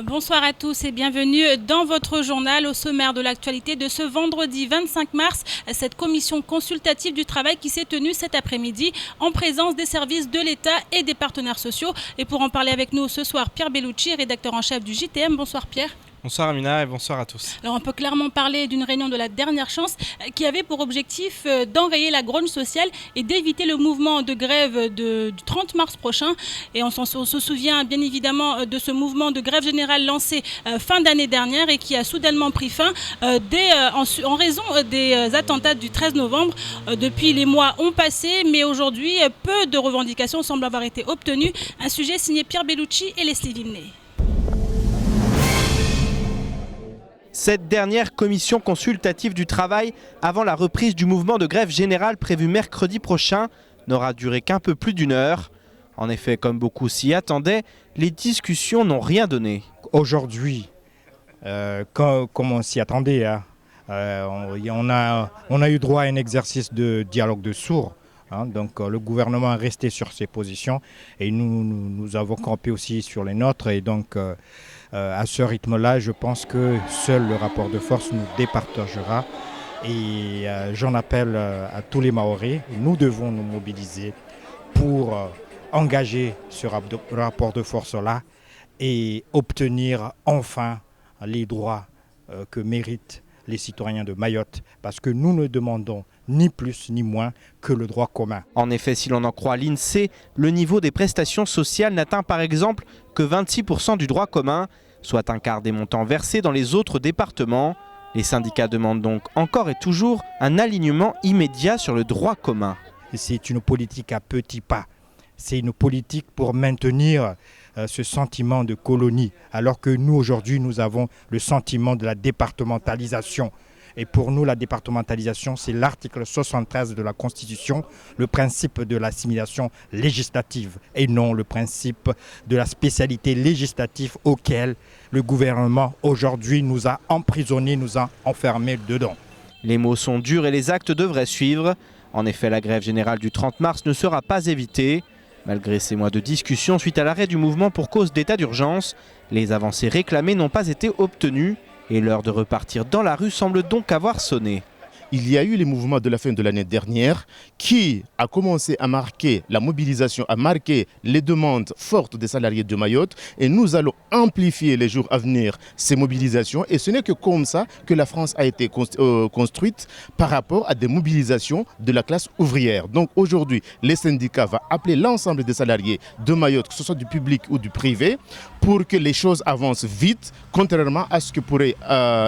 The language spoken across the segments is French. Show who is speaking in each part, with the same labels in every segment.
Speaker 1: Bonsoir à tous et bienvenue dans votre journal. Au sommaire de l'actualité de ce vendredi 25 mars, cette commission consultative du travail qui s'est tenue cet après-midi en présence des services de l'État et des partenaires sociaux. Et pour en parler avec nous ce soir, Pierre Bellucci, rédacteur en chef du JTM. Bonsoir Pierre.
Speaker 2: Bonsoir Amina et bonsoir à tous.
Speaker 1: Alors on peut clairement parler d'une réunion de la dernière chance qui avait pour objectif d'enrayer la grogne sociale et d'éviter le mouvement de grève du 30 mars prochain. Et on se souvient bien évidemment de ce mouvement de grève générale lancé fin d'année dernière et qui a soudainement pris fin en raison des attentats du 13 novembre. Depuis, les mois ont passé, mais aujourd'hui, peu de revendications semblent avoir été obtenues. Un sujet signé Pierre Bellucci et Leslie Villeneuve.
Speaker 3: Cette dernière commission consultative du travail, avant la reprise du mouvement de grève générale prévu mercredi prochain, n'aura duré qu'un peu plus d'une heure. En effet, comme beaucoup s'y attendaient, les discussions n'ont rien donné.
Speaker 4: Aujourd'hui, comme on s'y attendait, on a eu droit à un exercice de dialogue de sourds. Donc le gouvernement est resté sur ses positions et nous avons campé aussi sur les nôtres. Et donc à ce rythme-là, je pense que seul le rapport de force nous départagera. Et j'en appelle à tous les Mahorais. Nous devons nous mobiliser pour engager ce rapport de force-là et obtenir enfin les droits que méritent les citoyens de Mayotte, parce que nous ne demandons ni plus ni moins que le droit commun.
Speaker 3: En effet, si l'on en croit l'INSEE, le niveau des prestations sociales n'atteint par exemple que 26% du droit commun, soit un quart des montants versés dans les autres départements. Les syndicats demandent donc encore et toujours un alignement immédiat sur le droit commun.
Speaker 4: C'est une politique à petits pas. C'est une politique pour maintenir ce sentiment de colonie, alors que nous, aujourd'hui, nous avons le sentiment de la départementalisation. Et pour nous, la départementalisation, c'est l'article 73 de la Constitution, le principe de l'assimilation législative, et non le principe de la spécialité législative auquel le gouvernement, aujourd'hui, nous a emprisonnés, nous a enfermés dedans.
Speaker 3: Les mots sont durs et les actes devraient suivre. En effet, la grève générale du 30 mars ne sera pas évitée. Malgré ces mois de discussion suite à l'arrêt du mouvement pour cause d'état d'urgence, les avancées réclamées n'ont pas été obtenues et l'heure de repartir dans la rue semble donc avoir sonné.
Speaker 5: Il y a eu les mouvements de la fin de l'année dernière qui a commencé à marquer la mobilisation, à marquer les demandes fortes des salariés de Mayotte. Et nous allons amplifier les jours à venir ces mobilisations. Et ce n'est que comme ça que la France a été construite par rapport à des mobilisations de la classe ouvrière. Donc aujourd'hui, les syndicats vont appeler l'ensemble des salariés de Mayotte, que ce soit du public ou du privé, pour que les choses avancent vite, contrairement à ce que pourraient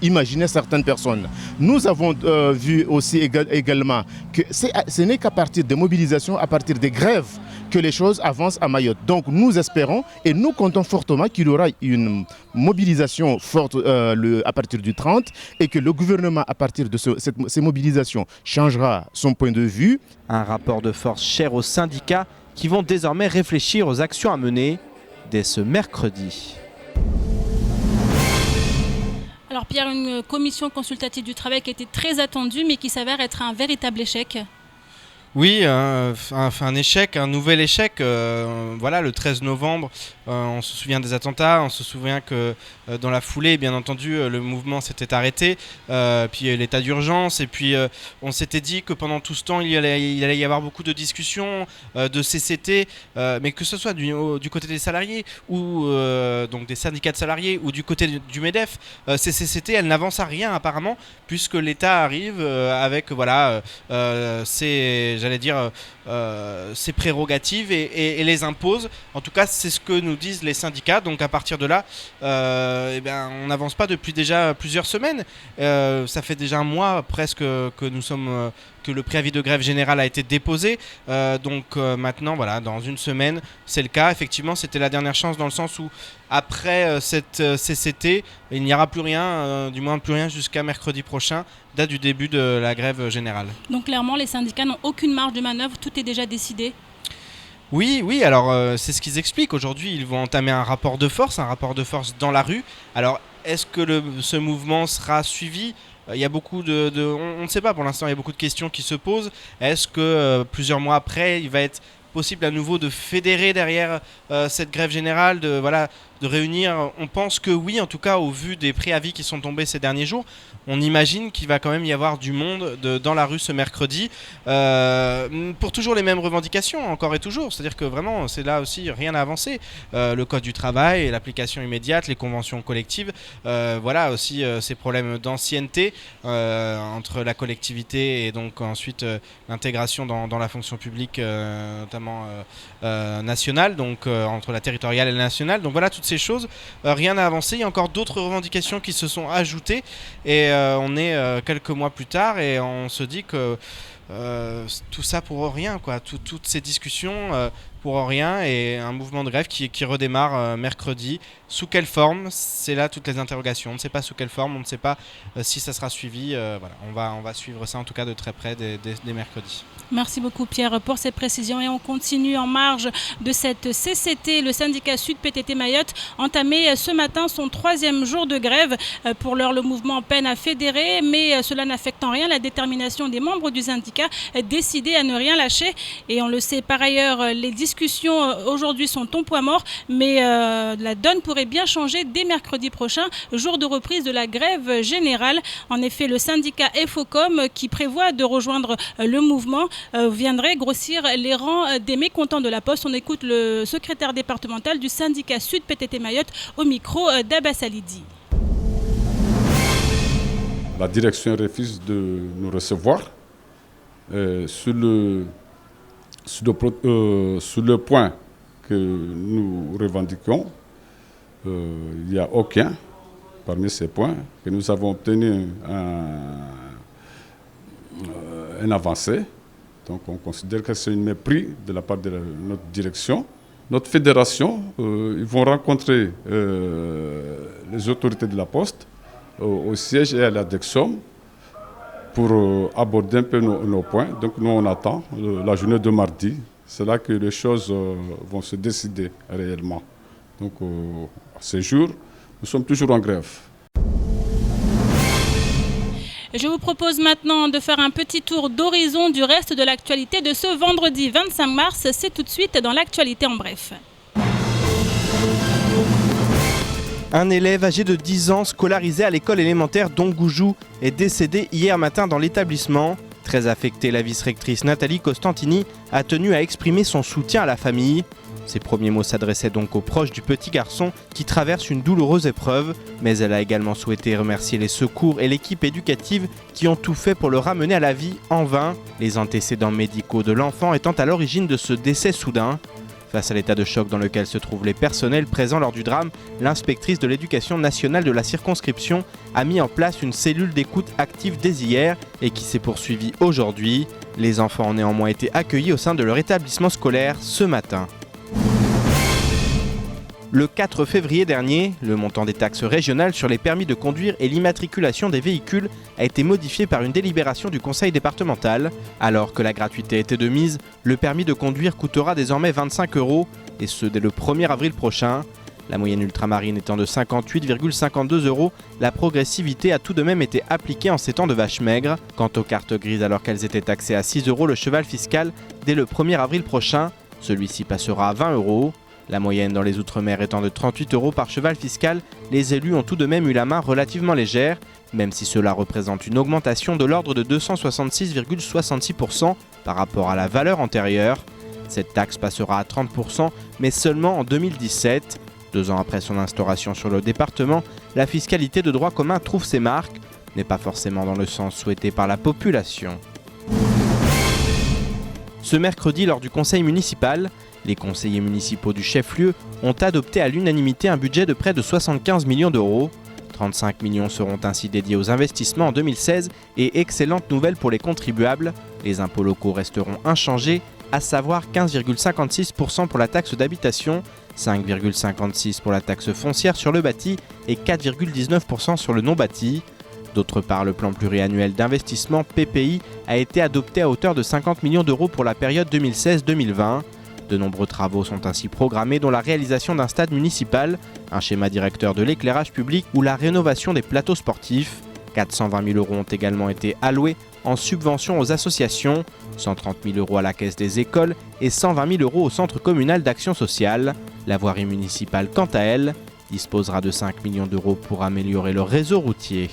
Speaker 5: imaginer certaines personnes. Nous avons vu aussi également que ce n'est qu'à partir des mobilisations, à partir des grèves, que les choses avancent à Mayotte. Donc nous espérons et nous comptons fortement qu'il y aura une mobilisation forte à partir du 30 et que le gouvernement, à partir de ces mobilisations, changera son point de vue.
Speaker 3: Un rapport de force cher aux syndicats qui vont désormais réfléchir aux actions à mener dès ce mercredi.
Speaker 1: Alors Pierre, une commission consultative du travail qui a été très attendue mais qui s'avère être un véritable échec.
Speaker 2: Oui, un échec, un nouvel échec. Voilà, le 13 novembre, on se souvient des attentats, on se souvient que dans la foulée, bien entendu, le mouvement s'était arrêté, puis l'état d'urgence, et puis on s'était dit que pendant tout ce temps, il allait y avoir beaucoup de discussions, de CCT, mais que ce soit du côté des salariés, ou donc des syndicats de salariés, ou du côté du MEDEF, ces CCT, elles n'avancent à rien apparemment, puisque l'État arrive avec, voilà, ses prérogatives et les impose. En tout cas, c'est ce que nous disent les syndicats. Donc à partir de là, on n'avance pas depuis déjà plusieurs semaines. Ça fait déjà un mois presque que le préavis de grève générale a été déposé. Maintenant, voilà, dans une semaine, c'est le cas. Effectivement, c'était la dernière chance dans le sens où après cette CCT, il n'y aura plus rien, du moins plus rien jusqu'à mercredi prochain, date du début de la grève générale.
Speaker 1: Donc clairement, les syndicats n'ont aucune marge de manœuvre, tout est déjà décidé.
Speaker 2: Oui, alors c'est ce qu'ils expliquent. Aujourd'hui, ils vont entamer un rapport de force dans la rue. Alors, est-ce que ce mouvement sera suivi ? Il y a beaucoup on ne sait pas pour l'instant, il y a beaucoup de questions qui se posent. Est-ce que plusieurs mois après, il va être possible à nouveau de fédérer derrière cette grève générale, de réunir. On pense que oui, en tout cas au vu des préavis qui sont tombés ces derniers jours, on imagine qu'il va quand même y avoir du monde dans la rue ce mercredi pour toujours les mêmes revendications, encore et toujours. C'est-à-dire que vraiment, c'est là aussi rien n'a avancé. Le code du travail, l'application immédiate, les conventions collectives, voilà aussi ces problèmes d'ancienneté entre la collectivité et donc ensuite l'intégration dans la fonction publique, notamment nationale, donc entre la territoriale et la nationale. Donc voilà, toutes ces choses, rien n'a avancé. Il y a encore d'autres revendications qui se sont ajoutées et on est quelques mois plus tard et on se dit que tout ça pour rien, quoi. Toutes ces discussions pour rien, et un mouvement de grève qui redémarre mercredi. Sous quelle forme? C'est là toutes les interrogations. On ne sait pas sous quelle forme, on ne sait pas si ça sera suivi. Voilà, on va suivre ça en tout cas de très près dès mercredi.
Speaker 1: Merci beaucoup Pierre pour ces précisions, et on continue en marge de cette CCT. Le syndicat Sud PTT Mayotte entamé ce matin son 3e jour de grève. Pour l'heure, le mouvement peine à fédérer, mais cela n'affecte en rien la détermination des membres du syndicat décidés à ne rien lâcher. Et on le sait par ailleurs, les discussions aujourd'hui sont au point mort, mais la donne pourrait bien changer dès mercredi prochain, jour de reprise de la grève générale. En effet, le syndicat FOCOM, qui prévoit de rejoindre le mouvement, viendrait grossir les rangs des mécontents de la Poste. On écoute le secrétaire départemental du syndicat Sud PTT Mayotte au micro d'Abbas Alidi.
Speaker 6: La direction refuse de nous recevoir. Sur le point que nous revendiquons, il n'y a aucun parmi ces points que nous avons obtenu un avancé. Donc on considère que c'est un mépris de la part de notre direction. Notre fédération, ils vont rencontrer les autorités de la Poste au siège et à la Dexom pour aborder un peu nos points. Donc nous on attend la journée de mardi. C'est là que les choses vont se décider réellement. Donc à ce jour, nous sommes toujours en grève.
Speaker 1: Je vous propose maintenant de faire un petit tour d'horizon du reste de l'actualité de ce vendredi 25 mars. C'est tout de suite dans l'actualité en bref.
Speaker 3: Un élève âgé de 10 ans scolarisé à l'école élémentaire d'Ongoujou est décédé hier matin dans l'établissement. Très affectée, la vice-rectrice Nathalie Costantini a tenu à exprimer son soutien à la famille. Ses premiers mots s'adressaient donc aux proches du petit garçon qui traverse une douloureuse épreuve, mais elle a également souhaité remercier les secours et l'équipe éducative qui ont tout fait pour le ramener à la vie en vain, les antécédents médicaux de l'enfant étant à l'origine de ce décès soudain. Face à l'état de choc dans lequel se trouvent les personnels présents lors du drame, l'inspectrice de l'éducation nationale de la circonscription a mis en place une cellule d'écoute active dès hier et qui s'est poursuivie aujourd'hui. Les enfants ont néanmoins été accueillis au sein de leur établissement scolaire ce matin. Le 4 février dernier, le montant des taxes régionales sur les permis de conduire et l'immatriculation des véhicules a été modifié par une délibération du conseil départemental. Alors que la gratuité était de mise, le permis de conduire coûtera désormais 25 €, et ce dès le 1er avril prochain. La moyenne ultramarine étant de 58,52 €, la progressivité a tout de même été appliquée en ces temps de vache maigre. Quant aux cartes grises, alors qu'elles étaient taxées à 6 € le cheval fiscal, dès le 1er avril prochain, celui-ci passera à 20 €. La moyenne dans les Outre-mer étant de 38 € par cheval fiscal, les élus ont tout de même eu la main relativement légère, même si cela représente une augmentation de l'ordre de 266,66% par rapport à la valeur antérieure. Cette taxe passera à 30%, mais seulement en 2017. 2 ans après son instauration sur le département, la fiscalité de droit commun trouve ses marques, mais pas forcément dans le sens souhaité par la population. Ce mercredi, lors du conseil municipal, les conseillers municipaux du chef-lieu ont adopté à l'unanimité un budget de près de 75 millions d'euros. 35 millions seront ainsi dédiés aux investissements en 2016 et excellente nouvelle pour les contribuables, les impôts locaux resteront inchangés, à savoir 15,56% pour la taxe d'habitation, 5,56% pour la taxe foncière sur le bâti et 4,19% sur le non-bâti. D'autre part, le plan pluriannuel d'investissement PPI a été adopté à hauteur de 50 millions d'euros pour la période 2016-2020. De nombreux travaux sont ainsi programmés, dont la réalisation d'un stade municipal, un schéma directeur de l'éclairage public ou la rénovation des plateaux sportifs. 420 000 € ont également été alloués en subvention aux associations, 130 000 € à la caisse des écoles et 120 000 € au centre communal d'action sociale. La voirie municipale, quant à elle, disposera de 5 millions d'euros pour améliorer le réseau routier.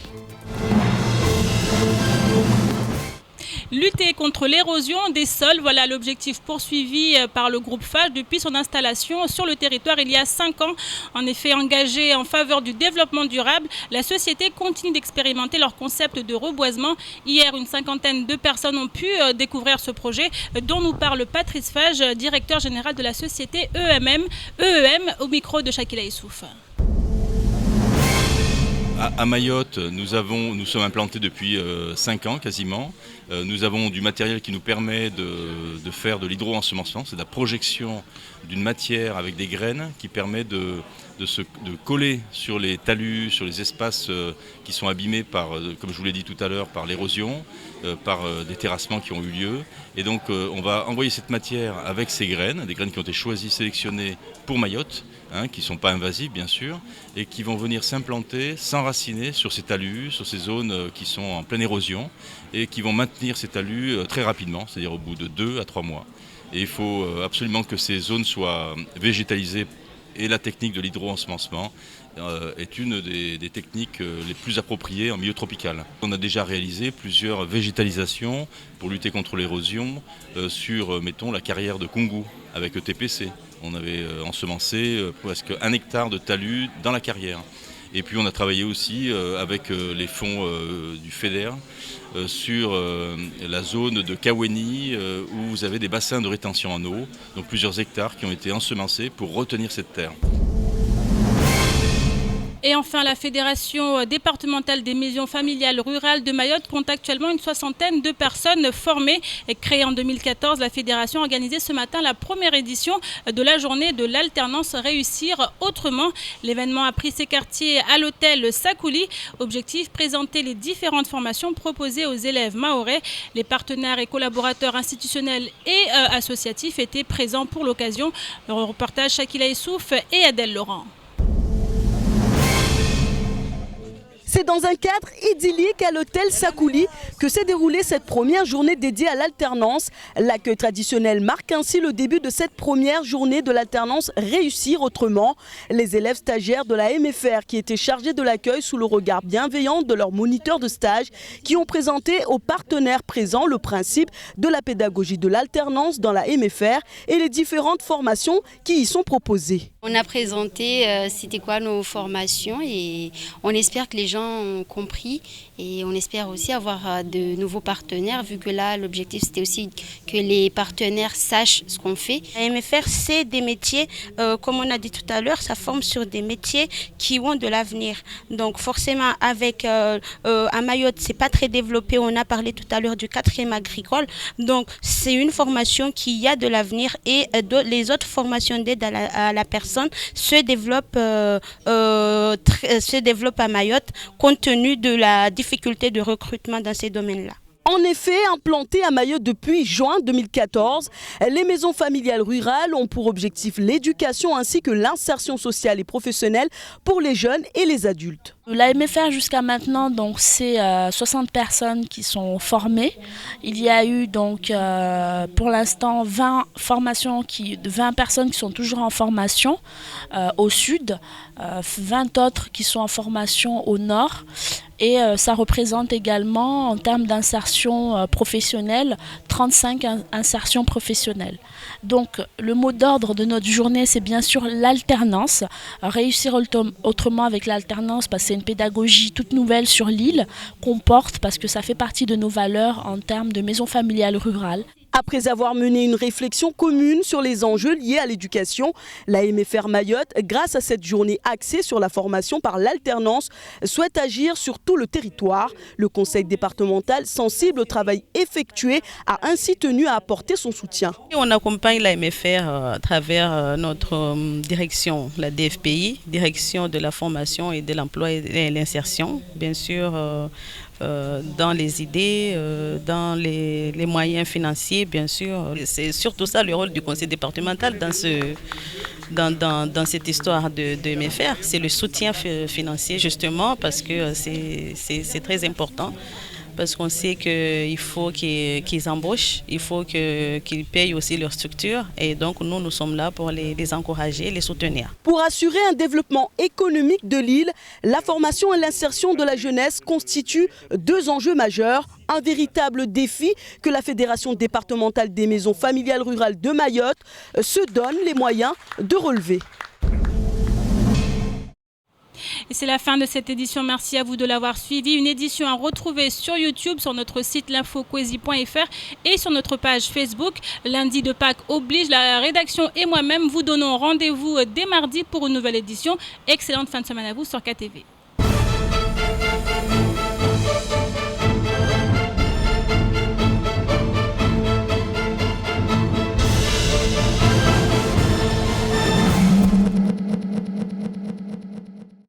Speaker 1: Lutter contre l'érosion des sols, voilà l'objectif poursuivi par le groupe FAGE depuis son installation sur le territoire il y a 5 ans. En effet, engagée en faveur du développement durable, la société continue d'expérimenter leur concept de reboisement. Hier, une cinquantaine de personnes ont pu découvrir ce projet dont nous parle Patrice Fage, directeur général de la société EEM, au micro de Shakila Issouf.
Speaker 7: À Mayotte, nous sommes implantés depuis 5 ans quasiment. Nous avons du matériel qui nous permet de faire de l'hydro-ensemencement. C'est la projection d'une matière avec des graines qui permet de coller sur les talus, sur les espaces qui sont abîmés par, comme je vous l'ai dit tout à l'heure, par l'érosion, par des terrassements qui ont eu lieu. Et donc on va envoyer cette matière avec ces graines, des graines qui ont été choisies, sélectionnées pour Mayotte, qui ne sont pas invasives bien sûr, et qui vont venir s'implanter, s'enraciner sur ces talus, sur ces zones qui sont en pleine érosion, et qui vont maintenir ces talus très rapidement, c'est-à-dire au bout de 2 à 3 mois. Et il faut absolument que ces zones soient végétalisées, et la technique de l'hydro-ensemencement est une des techniques les plus appropriées en milieu tropical. On a déjà réalisé plusieurs végétalisations pour lutter contre l'érosion sur, mettons, la carrière de Koungou avec ETPC. On avait ensemencé presque 1 hectare de talus dans la carrière. Et puis on a travaillé aussi avec les fonds du FEDER sur la zone de Kaweni où vous avez des bassins de rétention en eau, donc plusieurs hectares qui ont été ensemencés pour retenir cette terre.
Speaker 1: Et enfin, la Fédération départementale des maisons familiales rurales de Mayotte compte actuellement une 60aine de personnes formées. Et créée en 2014, la fédération a organisé ce matin la première édition de la journée de l'alternance Réussir Autrement. L'événement a pris ses quartiers à l'hôtel Sakouli. Objectif, présenter les différentes formations proposées aux élèves mahorais. Les partenaires et collaborateurs institutionnels et associatifs étaient présents pour l'occasion. Le reportage Shakila Issouf et Adèle Laurent.
Speaker 8: C'est dans un cadre idyllique à l'hôtel Sakouli que s'est déroulée cette première journée dédiée à l'alternance. L'accueil traditionnel marque ainsi le début de cette première journée de l'alternance Réussir Autrement. Les élèves stagiaires de la MFR qui étaient chargés de l'accueil sous le regard bienveillant de leurs moniteurs de stage qui ont présenté aux partenaires présents le principe de la pédagogie de l'alternance dans la MFR et les différentes formations qui y sont proposées.
Speaker 9: On a présenté c'était quoi nos formations et on espère que les gens ont compris et on espère aussi avoir de nouveaux partenaires vu que là l'objectif c'était aussi que les partenaires sachent ce qu'on fait.
Speaker 10: La MFR c'est des métiers, comme on a dit tout à l'heure, ça forme sur des métiers qui ont de l'avenir. Donc forcément avec à Mayotte c'est pas très développé, on a parlé tout à l'heure du 4e agricole, donc c'est une formation qui a de l'avenir et les autres formations d'aide à la personne se développent à Mayotte compte tenu de la difficulté de recrutement dans ces domaines-là.
Speaker 8: En effet, implantées à Mayotte depuis juin 2014, les maisons familiales rurales ont pour objectif l'éducation ainsi que l'insertion sociale et professionnelle pour les jeunes et les adultes.
Speaker 11: La MFR jusqu'à maintenant, donc c'est 60 personnes qui sont formées. Il y a eu donc pour l'instant 20 personnes qui sont toujours en formation au sud, 20 autres qui sont en formation au nord. Et ça représente également, en termes d'insertion professionnelle, 35 insertions professionnelles. Donc le mot d'ordre de notre journée, c'est bien sûr l'alternance. Réussir autrement avec l'alternance, parce que c'est une pédagogie toute nouvelle sur l'île qu'on porte, parce que ça fait partie de nos valeurs en termes de maison familiale rurale.
Speaker 8: Après avoir mené une réflexion commune sur les enjeux liés à l'éducation, la MFR Mayotte, grâce à cette journée axée sur la formation par l'alternance, souhaite agir sur tout le territoire. Le conseil départemental, sensible au travail effectué, a ainsi tenu à apporter son soutien.
Speaker 12: On accompagne la MFR à travers notre direction, la DFPI, direction de la formation et de l'emploi et de l'insertion, bien sûr. Dans les idées, dans les moyens financiers, bien sûr. C'est surtout ça le rôle du conseil départemental dans cette histoire de MFR. C'est le soutien financier, justement, parce que c'est très important. parce qu'on sait qu'il faut qu'ils embauchent, il faut qu'ils payent aussi leur structure. Et donc, nous sommes là pour les encourager, les soutenir.
Speaker 8: Pour assurer un développement économique de l'île, la formation et l'insertion de la jeunesse constituent 2 enjeux majeurs. Un véritable défi que la Fédération départementale des maisons familiales rurales de Mayotte se donne les moyens de relever.
Speaker 1: Et c'est la fin de cette édition. Merci à vous de l'avoir suivi. Une édition à retrouver sur YouTube, sur notre site l'infocoesie.fr et sur notre page Facebook. Lundi de Pâques oblige, la rédaction et moi-même vous donnons rendez-vous dès mardi pour une nouvelle édition. Excellente fin de semaine à vous sur KTV.